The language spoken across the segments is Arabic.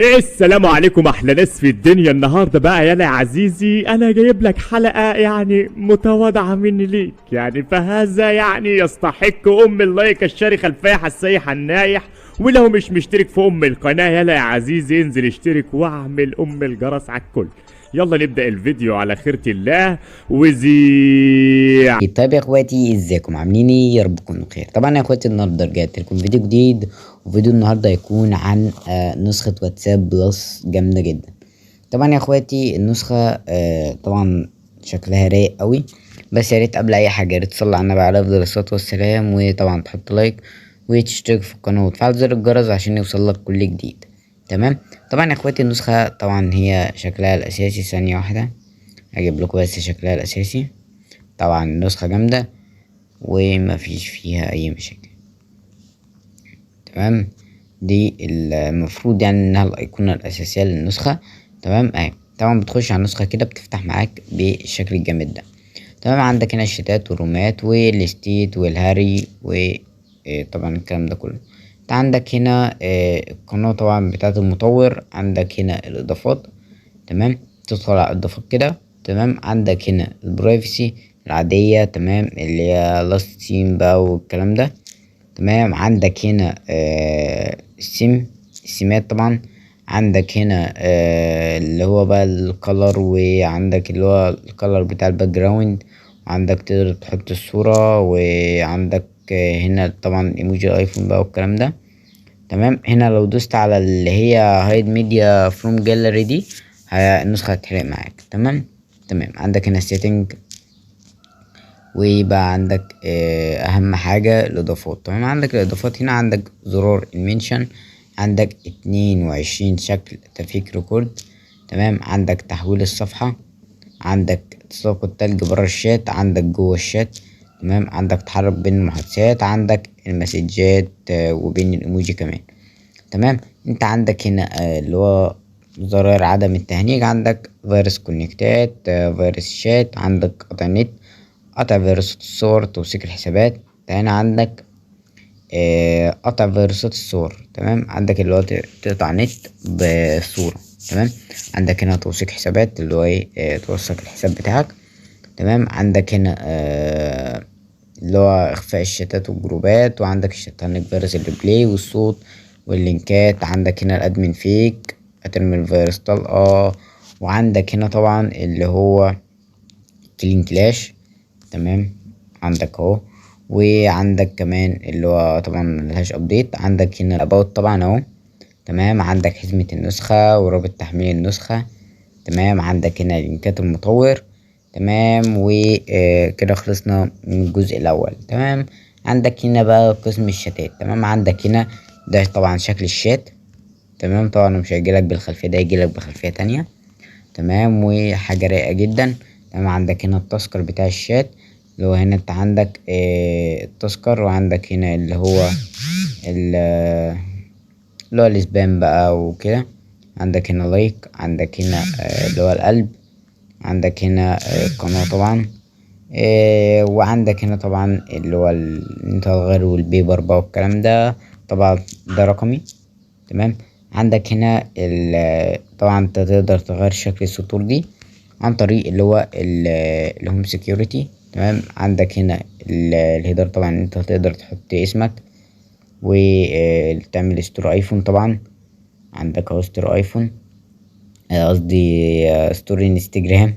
السلام عليكم احلى ناس في الدنيا. النهارده بقى يا عزيزي انا جايب لك حلقه يعني متواضعه مني ليك، يعني فهذا يعني يستحق اللايك الشارخ الفايح السايح النايح. ولو مش مشترك في القناه يا عزيزي انزل اشترك واعمل الجرس على الكل. يلا نبدأ الفيديو على خيرة الله وزيع. طيب يا اخواتي، ازيكم عاملين ايه؟ يا رب تكونوا بخير. طبعا يا اخواتي النهارده رجعت لكم فيديو جديد، وفيديو النهارده هيكون عن نسخة واتساب بلس جامدة جدا. طبعا يا اخواتي النسخة طبعا شكلها رايق قوي، بس يا ريت قبل اي حاجة يا ريت تصلي على النبي عليه افضل الصلاة والسلام، وطبعا تحط لايك وتشترك في القناة وتفعل زر الجرس عشان يوصلك كل جديد. تمام. طبعا يا اخواتي النسخة طبعا هي شكلها الاساسي، ثانية واحدة هجيب لكم بس شكلها الاساسي. طبعا النسخة جامدة ومفيش فيها اي مشاكل. تمام. دي المفروض يعني انها الايقونة الاساسية للنسخة. تمام اهي. طبعا بتخش على النسخة كده بتفتح معاك بالشكل الجامد ده. تمام. عندك هنا الشتات والرومات والستيت والهاري وطبعا الكلام ده كله. انت عندك هنا القناة طبعا بتاعت المطور، عندك هنا الاضافات. تمام. تدخل على الاضافات كده. تمام. عندك هنا البرايفسي العادية، تمام، اللي هي لاست سين بقى والكلام ده. تمام. عندك هنا السمات طبعا. عندك هنا اللي هو بقى الكلر، وعندك اللي هو الكلر بتاع الباك جراوند، وعندك تقدر تحط الصورة، وعندك هنا طبعا ايموجي الايفون بقى والكلام ده. تمام. هنا لو دوست على اللي هي هايد ميديا فروم جاليري دي النسخة هتحرق معاك. تمام. تمام. عندك هنا السيتنج، ويبقى عندك اهم حاجة الاضافات. تمام. عندك الاضافات هنا، عندك زرار المنشن، عندك 22 شكل تفكيك ريكورد. تمام. عندك تحويل الصفحة، عندك تساقط التلج برا الشات، عندك جوه الشات. تمام. عندك تحرك بين المحادثات، عندك المسجات وبين الايموجي كمان. تمام. انت عندك هنا اللي هو زرار عدم التهنيج، عندك فيروس كونكتات، فيروس شات، عندك قطع نت، قطع فيروسات الصور، توثيق الحسابات. هنا عندك قطع فيروسات الصور. تمام. عندك اللي هو تقطع نت بصورة. تمام. عندك هنا توثيق حسابات، اللي هو ايه توثق الحساب بتاعك. تمام. عندك هنا اللي هو اخفاء الشتات والجروبات، وعندك عندك فيروس الريبلاي والصوت واللينكات. عندك هنا الادمن فيك، هترمي الفيروس طلقة. وعندك هنا طبعا اللي هو كلين كلاش. تمام. عندك اهو. وعندك كمان اللي هو طبعا ملهاش ابديت. عندك هنا الاباوت طبعا اهو. تمام. عندك حزمة النسخة ورابط تحميل النسخة. تمام. عندك هنا لينكات المطور. تمام. وكده خلصنا من الجزء الاول. تمام. عندك هنا بقى قسم الشتات. تمام. عندك هنا ده طبعا شكل الشات. تمام. طبعا مش هيجيلك بالخلفية ده، هيجيلك بخلفية تانية. تمام. وحاجة رايقة جدا. تمام. عندك هنا التذكر بتاع الشات، اللي هو هنا انت عندك التذكر، وعندك هنا اللي هو اللي هو الاسبام بقى وكده. عندك هنا لايك، عندك هنا اللي هو القلب، عندك هنا القناة طبعا. وعندك هنا طبعا اللي هو انت تغير والبيبر بقى والكلام ده. طبعا ده رقمي. تمام. عندك هنا طبعا انت تقدر تغير شكل السطور دي عن طريق اللي هو الهوم سيكيورتي. تمام. عندك هنا الهيدر، طبعا انت تقدر تحط اسمك وتعمل ستور ايفون. طبعا عندك اهو ستور ايفون، قصدي ستور انستجرام.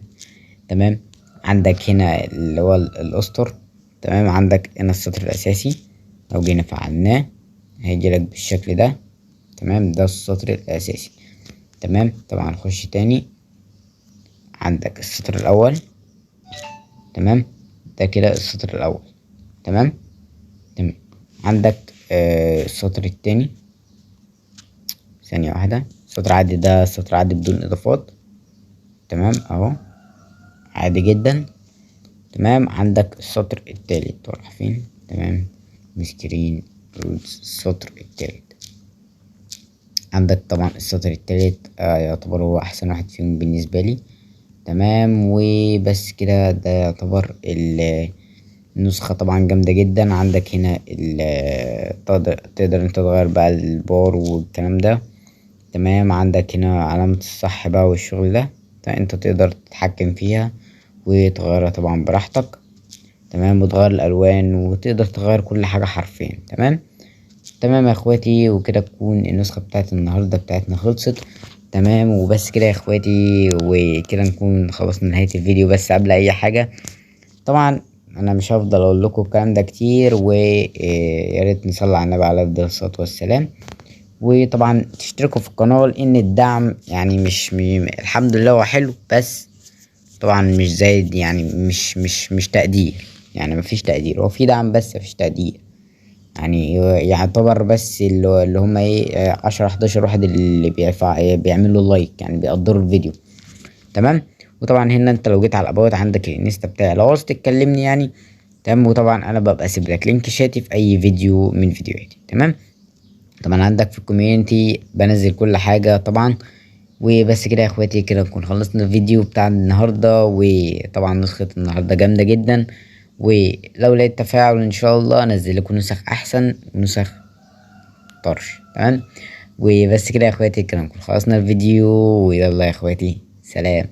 تمام. عندك هنا اللي هو الاسطر. تمام. عندك هنا السطر الاساسي، لو جينا فعلناه هيجيلك بالشكل ده. تمام. ده السطر الاساسي. تمام. طبعا نخش تاني، عندك السطر الاول. تمام. ده كده السطر الاول. تمام. تمام. عندك السطر التاني، ثانية واحدة. السطر عادي، ده السطر عادي بدون اضافات. تمام اهو، عادي جدا. تمام. عندك السطر التالت راح فين؟ تمام. مسكرين السطر التالت. عندك طبعا السطر التالت يعتبر هو احسن واحد فيهم بالنسبة لي. تمام. وبس كده، ده يعتبر النسخة طبعا جامدة جدا. عندك هنا تقدر انت تغير بقى البار والكلام ده. تمام. عندك هنا علامة الصح بقى والشغل ده، انت تقدر تتحكم فيها وتغيرها طبعا براحتك. تمام. وتغير الالوان وتقدر تغير كل حاجة حرفيا. تمام. تمام يا اخواتي، وكده تكون النسخة بتاعت النهاردة بتاعتنا خلصت. تمام. وبس كده يا اخواتي، وكده نكون خلصنا نهاية الفيديو. بس قبل اي حاجة طبعا انا مش هفضل اقول لكم الكلام ده كتير، ويا ريت نصلي على النبي عليه الصلاة والسلام. وطبعا تشتركوا في القناة، لان الدعم يعني مش الحمد لله هو حلو، بس طبعا مش زايد، يعني مش تقدير. يعني مفيش تقدير، هو في دعم بس مفيش تقدير. يعني يعتبر بس اللي هم ايه 10 11 واحد اللي بيعملوا لايك، يعني بيقدروا الفيديو. تمام. وطبعا هنا انت لو جيت على الابوات عندك الانستا بتاعي لو عاوز تتكلمني يعني. تمام. وطبعا انا ببقى اسيب لك لينك شاتي في اي فيديو من فيديوهاتي. تمام. طبعا عندك في الكوميونتي بنزل كل حاجة طبعا. وبس كده يا اخواتي، كده نكون خلصنا الفيديو بتاع النهاردة. وطبعا نسخة النهاردة جامدة جدا، ولو لقيت تفاعل ان شاء الله انزل لكم نسخ احسن ونسخ طرش. تمام. وبس كده يا اخواتي، كده نكون خلصنا الفيديو. ويلا يا اخواتي، سلام.